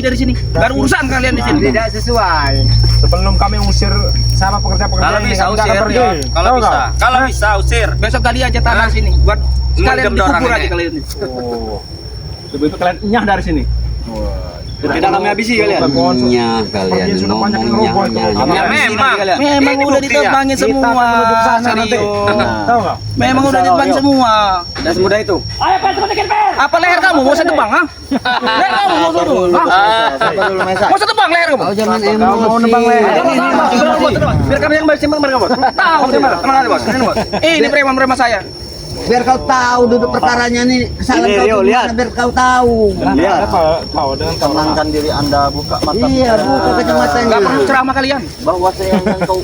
dari sini. Baru urusan kalian di sini. Tidak sesuai. Sebelum kami usir sama pekerja-pekerja Kalau ini, bisa kami usir akan pergi. ya. Kalau Tahu bisa. nggak? Kalau bisa usir. Besok kali aja tanah sini buat sekalian Mendem orang dikubur ini. aja kalian. Oh. Sebelum itu kalian nyah dari sini. Tidak kami habisi kalian. Nya kalian ngomongnya. Ya memang. Memang Ini udah buktinya. ditebangin Kita semua. akan menuju ke sana nanti. Serius. Tahu nggak? Memang udah ditebangin semua. Tidak semudah itu. Apa leher kamu mau saya tebang, ha? Leher kamu mau saya tebang, ha? Mau saya tebang leher kamu? Oh jangan Kamu mau emosi. nebang leher. Biar kami yang balas mereka, Bos. Tahu dia mana? Tenang aja, Bos. Ini, Bos. Ini preman-preman saya. Biar kau tahu duduk perkaranya nih kesalahan Ini, kau Rio, tuh lihat. gimana, biar kau tahu. Lihat. Tahu dengan Tenangkan diri Anda, buka mata. Iya, buka kacamatanya. Enggak perlu ceramah kalian. Bahwa saya yang kau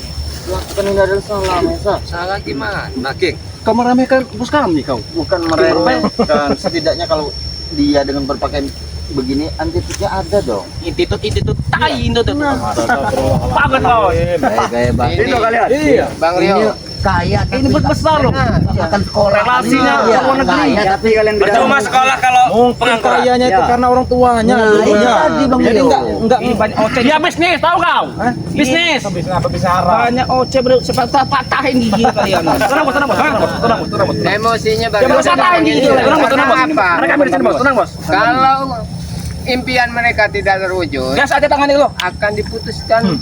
lakukan ini adalah salah, Mesa. Salah gimana, King? Kau meremehkan bos kami kau. Bukan meremehkan. Setidaknya kalau dia dengan berpakaian begini, antitutnya ada dong. Intitut tai intitut. Pakai kau. Gaya banget. Itu kalian. Iya. Bang Ini kaya Ini besar loh. akan sekolah. Relasinya Iya, ke luar negeri. kaya, tapi kalian Percuma sekolah kalau Mungkin pengangguran. kayanya itu Ya. karena orang tuanya. Nah, dulunya. itu tadi, Bang Jadi Rio. enggak Ini banyak oceh. Dia bisnis, tahu kau? Bisnis. bisa apa bisa harap. Banyak oceh patahin gigi kalian. Tenang, Bos. Tenang, Bos. Emosinya Ya, Bos, patahin gigi. Tenang, Bos. Apa? Mereka ambil di sini, Bos. Tenang, Bos. Kalau impian mereka tidak terwujud, Gas aja tangan itu. akan diputuskan.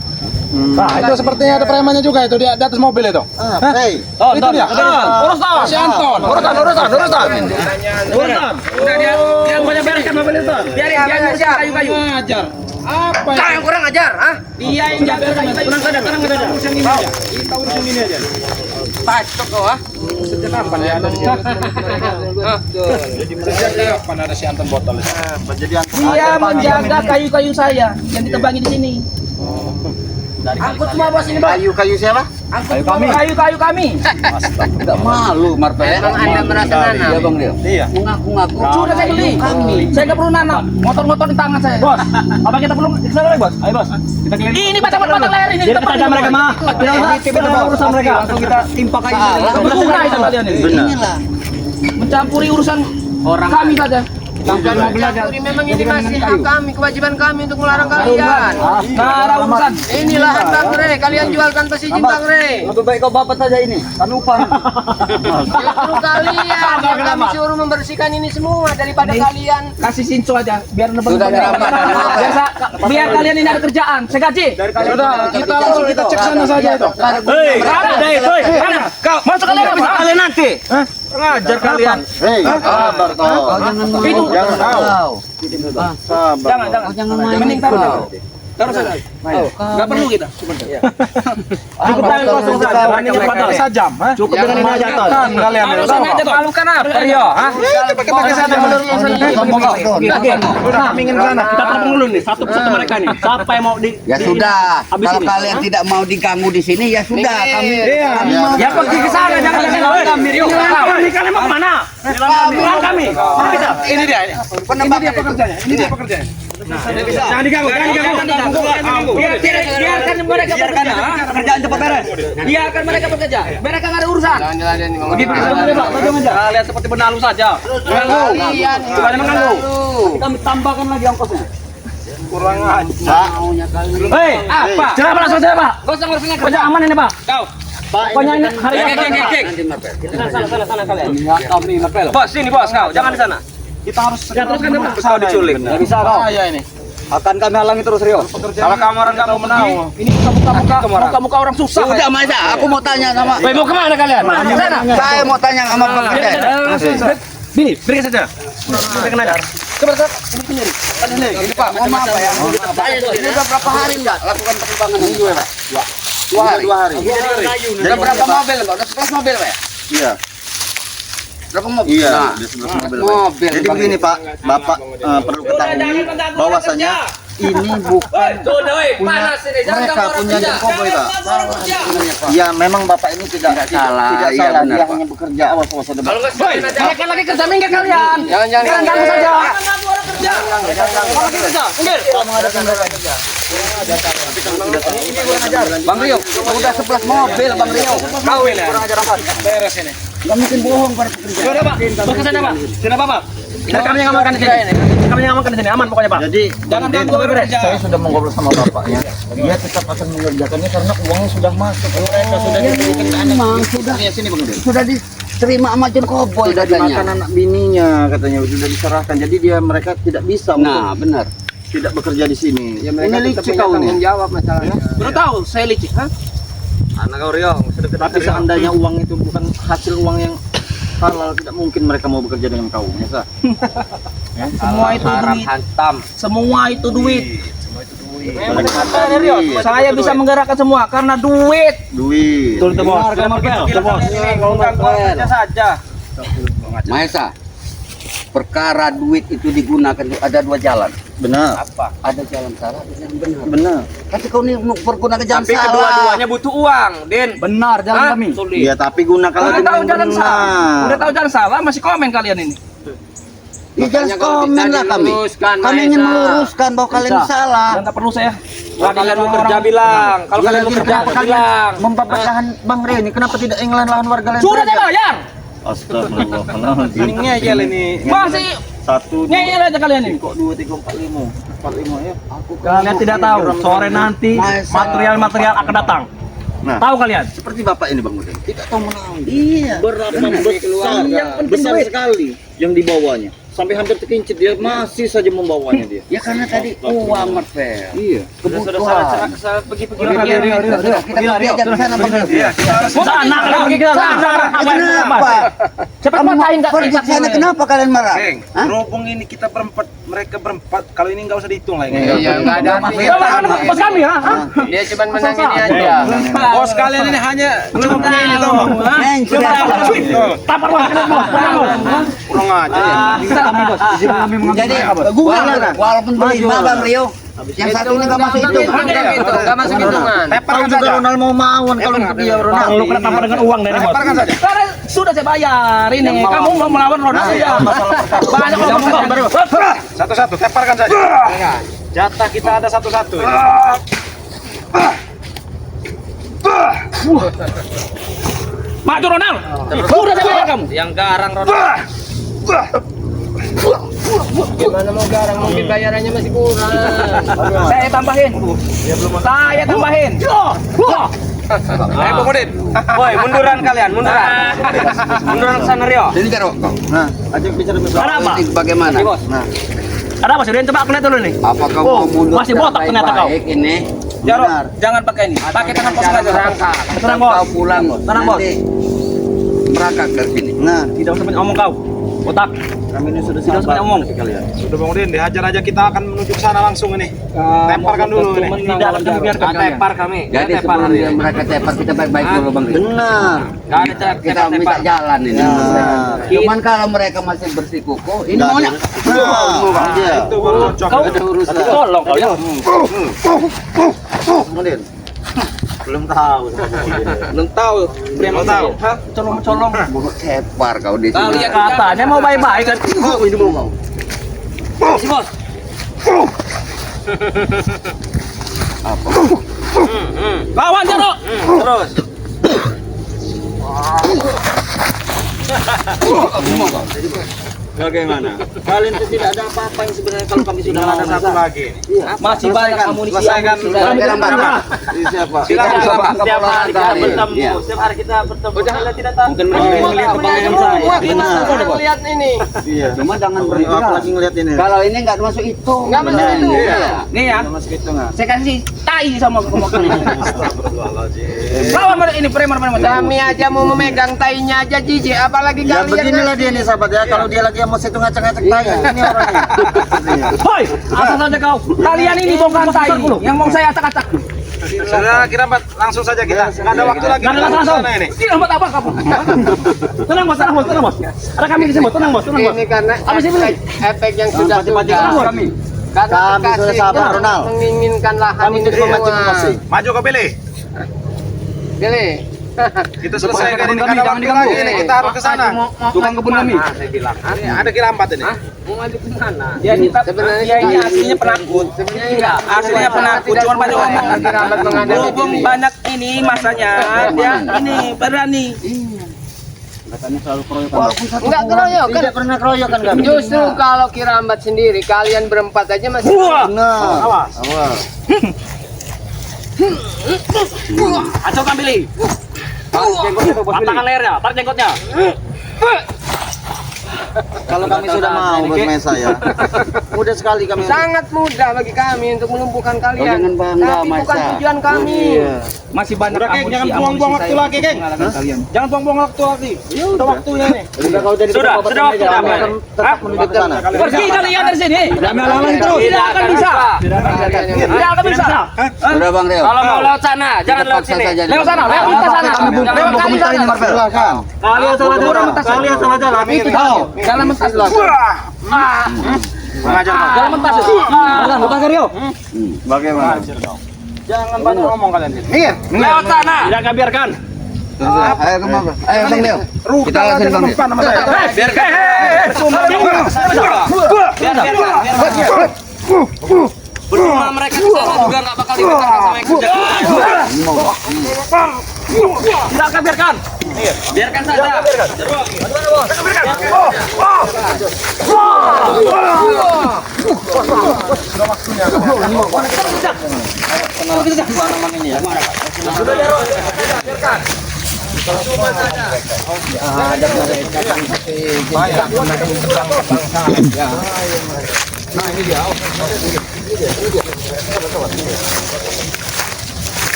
Nah, itu sepertinya ada premannya juga itu di atas mobil itu. Hey, Itu dia. Urus tahu. Si Anton. Urusan. Udah dia banyak bereskan mobil itu. Biarin dia ngurusin kayu-kayu. Ngajar. Apa kau yang kurang ajar, ah? Dia yang jaga kayu-kayu. Tenang saja. urusan ini aja? Kita urusan ini aja. Pacok kau, ah? Sejak kapan ya ada di sini? Sejak kapan ada si Anton botol itu? Dia menjaga kayu-kayu saya yang ditebangi di sini. Angkut semua bos ini, Bos. Kayu siapa? Angkut kayu kami. Enggak malu, Marpel. Memang Anda merasa Iya, nanam. Bang Rio. Iya. Mengaku-ngaku. Sudah saya beli. Saya nggak perlu nanam. Motor-motor di tangan saya. Bos, apa kita perlu kesana lagi, Bos? Ayo, Bos. Kita keliling. Ini batang leher ini. Kita aja mereka mah. Tidak urusan mereka. Langsung kita timpa kayu. Berguna itu kalian ini. Inilah. Mencampuri urusan orang kami saja. Bukan mau belajar. Memang ini masih hak kami, kewajiban kami untuk melarang kalian. Nggak ada urusan. Inilah hak Bang Re, kalian jual tanpa izin Bang Re. Lebih baik kau bapak saja ini. Kanupan. Justru kalian yang kami suruh membersihkan ini semua daripada kalian. Kasih sinso aja biar nebeng. Sudah, Keramat. Biar kalian ini ada kerjaan. Saya gaji. Sudah, kita langsung kita cek sana saja itu. Kau masuk kalian bisa kalian nanti. Ngajar kalian. Hei, sabar kau. Kau jangan Itu. Jangan kau. Sabar. Jangan. Jangan main. Mending taruh. Taruh sana. Enggak perlu kita. Cukup kalian kosong saja. Sajam, ha? Cukup dengan ini aja toh. Kan kalian Kalau itu. sana aja toh. Malukan apa? Rio, ha? Pakai saja menurut Udah kami ingin ke sana. Kita telepon dulu nih satu mereka nih. Siapa yang mau di Ya sudah, habis kalau ini. kalian tidak mau diganggu di sini ya sudah kami mau Ya pergi ke sana jangan kami Rio. Kami kalian mau kemana? Pulang kami. Bisa. Ini dia. Ini dia pekerjanya. Jangan diganggu. Biarkan mereka bekerja. Pekerjaan cepat beres. Biarkan mereka bekerja. Mereka nggak ada urusan. Jangan ngomong. Begitu kalian seperti benalu saja. Kalian Bukan mengganggu. selalu. Kami tambahkan lagi ongkosnya. kurang aja. maunya kalian. Hei, apa? Jangan langsung saya, Pak. Gak usah ngurusin kerja aman ini, Pak. Kau. Pokoknya ini hari ini. Nanti Marpel. Sana kalian. Kami Marpel. Bos, sini bos kau. Jangan di sana. Kita harus teruskan kau diculik. Enggak bisa kau. Saya ini. Akan kami halangi terus, Rio. Kalau kamu orang kamu menang. Ini muka-muka orang susah. Sudah Mas, aku mau tanya sama. Woi, mau kemana kalian? Sana. Saya mau tanya sama pekerja. Bini, beri saja. Kita kena aja. Coba sendiri. Ini Pak, mau apa ya? Ini udah berapa hari enggak lakukan penerbangan ini? Dua hari. Udah berapa mobil Pak? Udah 11 mobil Pak ya? Iya. Berapa mobil? Iya, Nah, di sebelah mobil. mobil. Jadi begini Pak, Bapak perlu ketahui bahwasanya ini bukan mereka punya koboi Pak. Ya memang Bapak ini tidak salah. tidak Iya, salah, benar, dia Pak. hanya bekerja awas ada Mereka lagi kerja minggir kalian. Jangan Ganggu saja. Jangan. Kalau gitu saja. Minggir. Bang Rio, udah 11 mobil Bang Rio. Kau ya. Kurang ajar apa? Beres ini. Gak mungkin bohong para pekerja. Sudah Pak. Bos kesana Pak. Tidak apa-apa. Kami yang amankan di sini. Kami yang amankan di sini aman pokoknya Pak. Jadi Jangan ganggu beres. saya sudah mengobrol sama bapaknya. Dia tetap akan mengerjakannya karena uangnya sudah masuk. Mereka sudah diberikan ke anak. Memang sudah Sini Bang Udin. sudah diterima sama John Koboy Sudah dimakan katanya. anak bininya katanya sudah diserahkan. Jadi mereka tidak bisa Nah, benar. tidak bekerja di sini. Ya, Ini licik kau nih. jawab masalahnya. Baru tahu saya licik, ha? Anak kau Rio. Tapi seandainya uang itu bukan hasil uang yang halal, tidak mungkin mereka mau bekerja dengan kau, ya sah? Semua itu duit. Hantam. Semua itu duit. Memang Saya bisa menggerakkan semua karena duit. duit. Betul itu bos. Kerja saja. Mahesa. Perkara duit itu digunakan ada dua jalan. Benar, Ada jalan salah, ada jalan benar. benar. Tapi kau ini pergunakan jalan Tapi salah. kedua-duanya butuh uang, Din. Benar jalan Hah? kami. Iya, tapi gunakanlah Udah tahu dengan jalan salah. Udah benar. tahu jalan salah masih komen kalian ini. Di jalan Makanya kalau komen kita lah kami. diluruskan, Kami ingin Mahesa. meluruskan bahwa kalian salah. Dan tak perlu saya. Kalau kalian mau kerja bilang, kalau Iya, kalian mau kerja bilang. membabat lahan Bang Reni, kenapa tidak ingin lahan warga lain? Sudah saja? saya bayar. Astagfirullahaladzim. Ini aja ini. Masih Satu, nyayir aja kalian ini. kok 2, 3, 4, 5. 4, 5 ya. Kalian tidak tahu sore nanti material-material akan datang. Nah, Tahu kalian? seperti bapak ini Bang Udin, tidak tahu menang. Iya. Berapa besar, besar sekali yang dibawanya. Sampai hampir terkincit, dia masih saja membawanya dia. Ya karena tadi uang Marvel. Iya. Kebutuhan. Pergi-pergi. Kita diajak ke sana Bang. Iya, kita harus Sana lagi kita sana. Kenapa? Cepat Kamu patahin enggak pergi ke sana kenapa kalian marah? Geng, Hah? berhubung ini kita berempat, mereka berempat. Kalau ini nggak usah dihitung lah ini. Iya, enggak ada. Bos kami ha? Dia cuma menang ini aja. Bos kalian ini hanya cuma begini tuh. Neng, sudah. Tapar bos. Kurang aja. Jadi walaupun berlima Bang Rio, yang satu ini nggak masuk itu. Nggak masuk hitungan. Kau juga Ronald mau mawon kalau dia Ronald. Lu kena tampar dengan uang dari bos. Lemparkan saja. Karena sudah saya bayar ini. Kamu mau melawan Ronald saja. Banyak ngomong baru. Satu-satu, lemparkan saja. Jatah kita ada satu-satu. Maju Ronald. Sudah saya bayar kamu. Yang garang Ronald. Gimana mau garang, mungkin bayarannya masih kurang. Saya tambahin. Saya tambahin. Ayo Bang Woi, munduran kalian, munduran. Munduran ke sana Rio. Ini karo. Nah, ajak bicara bersama. Ada apa? Bagaimana? Nah, Ada apa sih? Coba aku lihat dulu nih. Apakah Oh, mau mundur? masih botak ternyata kau. Baik ini. Jaro, jangan pakai ini. Pakai tangan kosong aja. Tenang bos. Kau pulang. Tenang, Bos. Nanti merangkak ke sini. nah, Tidak usah banyak ngomong kau. Botak. kami ini sudah Tidak usah banyak ngomong. kalian. Sudah Bang Udin, dihajar aja kita akan menuju ke sana langsung ini. Lemparkan dulu ini. Tidak akan kami biarkan kalian. Tepar kami. Jadi Tepar sebelum hari dia ini. mereka tepar kita baik-baik dulu Bang Rio. Benar. Nggak ada Kita minta jalan ini. Benar. Cuman kalau mereka masih bersikuku, ini Nggak maunya. Nah, dia. Itu baru cocok. Kau Ada urusan. tolong kau ya. Kemudian belum tahu. Belum tahu. Belum tahu. Hah? Colong-colong. Mau tepar kau di Kau sini. lihat Katanya mau baik-baik kan. Ini mau. si bos. Lawan Jaro. Terus. Bagaimana? Kalian itu tidak ada apa-apa yang sebenarnya kalau kami sudah Ada satu lagi. Masih banyak amunisi. Selesaikan. Sekarang Bang. Ini siapa? Silakan. Setiap hari kita bertemu. Iya. Setiap hari kita bertemu. Kalian tidak tahu. Mungkin mereka melihat kebanyakan saya. Kita lihat ini. Iya. Cuma jangan Aku bergerak. lagi ngeliat ini. Kalau ini nggak masuk itu. Nggak masuk itu. Iya. Nih ya. Masuk hitungan. Saya kasih tai sama kalian. Lawan mereka ini preman-preman. Kami aja mau memegang tainya aja jijik, apalagi Ya kalian. beginilah dia nih sahabat ya. Kalau dia lagi emosi itu ngacak-ngacak tai ini orangnya. Hoi, asal saja kau. Kalian ini bukan tai yang mau saya acak-acak. Sudah, kita langsung saja kita. Nggak ada waktu lagi. Nggak ada langsung. Sana ini. Tidak buat apa kamu? Tenang bos, tenang bos, tenang bos. Ada kami di sini bos, tenang bos, tenang bos. Ini karena Habis ini. efek yang sudah Pati-pati sudah. kami. Karena Kami sudah dikasih sabar, Ronald. menginginkan lahan Kami ini tidak memancing semua. emosi. Maju kau pilih. Pilih. Kita selesaikan ini karena waktu lagi ini kita harus ke sana. Tukang kebun kami. Saya bilang. Ini ada kirambat ini. Mau maju ke sana. Ya ini Sebenarnya ini aslinya penakut. Sebenarnya enggak. Aslinya penakut, cuma banyak ngomong. Kirambat menghadapi Berhubung ini. banyak ini masanya, dia ini berani. Enggak keroyokan. Tidak pernah keroyokan kami. Justru kalau Kirambat sendiri, kalian berempat aja masih. Nah, awas. Acau kambili. Patahkan lehernya, tarik jenggotnya. Kalau kami sudah mau bermain saya, mudah sekali kami. Sangat mudah bagi kami untuk melumpuhkan kalian. jangan bangga, Tapi bukan Maisa. tujuan kami. Masih banyak Udah, Keng, jangan buang-buang waktu lagi, Keng. Jangan buang-buang waktu lagi. Udah waktunya nih. Sudah kau jadi Sudah ketua waktunya. Batam Meja, kami akan tetap menuju ke sana. Pergi kalian dari sini. Halang terus. Tidak akan bisa. Tidak akan bisa. Sudah Bang Reo. Kalau mau lewat sana, jangan lewat sini. Lewat sana, lewat kita sana. Lewat kali sana. Silakan. Kalian salah jalan. Kalian salah jalan. Itu tahu. Jalan mentas. Jalan mentas. Bukan Rio. Bagaimana? Jangan banyak ngomong kalian. Lewat sana. Tidak akan biarkan. Ayo kemana? Ayo Bang Reo. Kita langsung Bang Reo. Nama saya. Biarkan. Percuma mereka ke sana juga nggak bakal dibicarakan sama yang kerja. Tidak akan biarkan. Biarkan saja.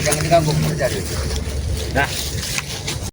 Jangan diganggu.